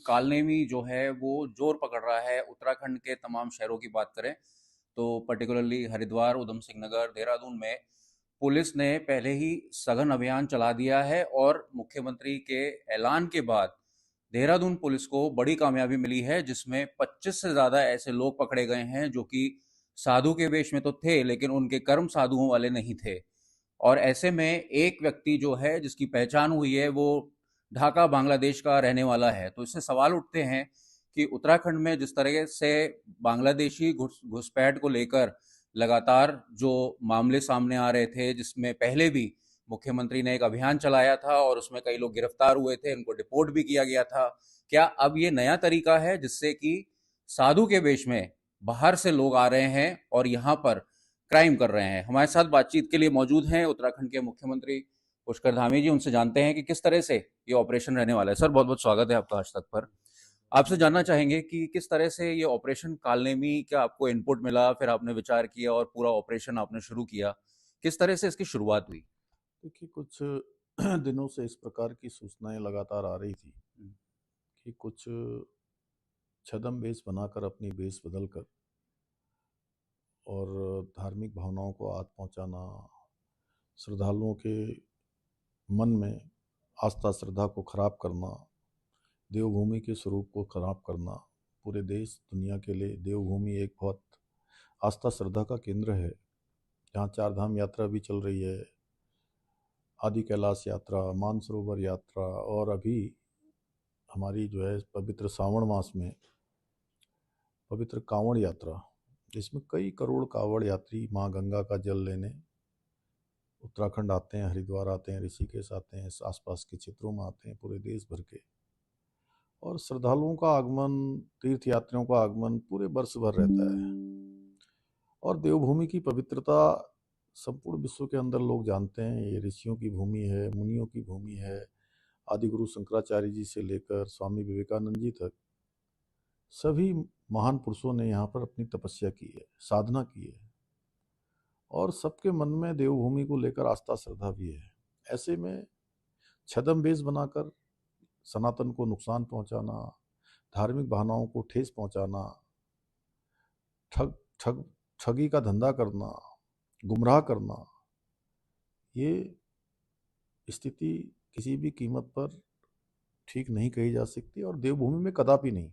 कालनेमी जो है वो जोर पकड़ रहा है। उत्तराखंड के तमाम शहरों की बात करें तो पर्टिकुलरली हरिद्वार, उधम सिंह नगर, देहरादून में पुलिस ने पहले ही सघन अभियान चला दिया है और मुख्यमंत्री के ऐलान के बाद देहरादून पुलिस को बड़ी कामयाबी मिली है, जिसमें 25 से ज़्यादा ऐसे लोग पकड़े गए हैं जो कि साधु के वेश में तो थे लेकिन उनके कर्म साधुओं वाले नहीं थे। और ऐसे में एक व्यक्ति जो है जिसकी पहचान हुई है वो ढाका बांग्लादेश का रहने वाला है। तो इससे सवाल उठते हैं कि उत्तराखंड में जिस तरह से बांग्लादेशी घुसपैठ को लेकर लगातार जो मामले सामने आ रहे थे, जिसमें पहले भी मुख्यमंत्री ने एक अभियान चलाया था और उसमें कई लोग गिरफ्तार हुए थे, उनको डिपोर्ट भी किया गया था। क्या अब ये नया तरीका है जिससे कि साधु के वेश में बाहर से लोग आ रहे हैं और यहाँ पर क्राइम कर रहे हैं? हमारे साथ बातचीत के लिए मौजूद हैं उत्तराखंड के मुख्यमंत्री पुष्कर धामी जी। उनसे जानते हैं कि किस तरह से ये ऑपरेशन रहने वाला है। सर, बहुत बहुत स्वागत है आपका आज तक पर। आपसे जानना चाहेंगे कि किस तरह से ये ऑपरेशन कालनेमी का आपको इनपुट मिला, फिर आपने विचार किया और पूरा ऑपरेशन आपने शुरू किया। किस तरह से इसकी शुरुआत हुई? देखिए, कुछ दिनों से इस प्रकार की सूचनाएं लगातार आ रही थी कि कुछ छद्म वेश बनाकर अपनी वेश बदल कर और धार्मिक भावनाओं को आघात पहुंचाना, श्रद्धालुओं के मन में आस्था श्रद्धा को खराब करना, देवभूमि के स्वरूप को खराब करना। पूरे देश दुनिया के लिए देवभूमि एक बहुत आस्था श्रद्धा का केंद्र है, जहाँ चार धाम यात्रा भी चल रही है, आदि कैलाश यात्रा, मानसरोवर यात्रा, और अभी हमारी जो है पवित्र सावन मास में पवित्र कांवड़ यात्रा, जिसमें कई करोड़ कांवड़ यात्री माँ गंगा का जल लेने उत्तराखंड आते हैं, हरिद्वार आते हैं, ऋषिकेश आते हैं, आसपास के क्षेत्रों में आते हैं, पूरे देश भर के। और श्रद्धालुओं का आगमन, तीर्थ यात्रियों का आगमन पूरे वर्ष भर रहता है। और देवभूमि की पवित्रता संपूर्ण विश्व के अंदर लोग जानते हैं। ये ऋषियों की भूमि है, मुनियों की भूमि है। आदि गुरु शंकराचार्य जी से लेकर स्वामी विवेकानंद जी तक सभी महान पुरुषों ने यहाँ पर अपनी तपस्या की है, साधना की है, और सबके मन में देवभूमि को लेकर आस्था श्रद्धा भी है। ऐसे में छद्म वेश बनाकर सनातन को नुकसान पहुंचाना, धार्मिक भावनाओं को ठेस पहुंचाना, ठग ठग ठगी का धंधा करना, गुमराह करना, ये स्थिति किसी भी कीमत पर ठीक नहीं कही जा सकती, और देवभूमि में कदापि नहीं।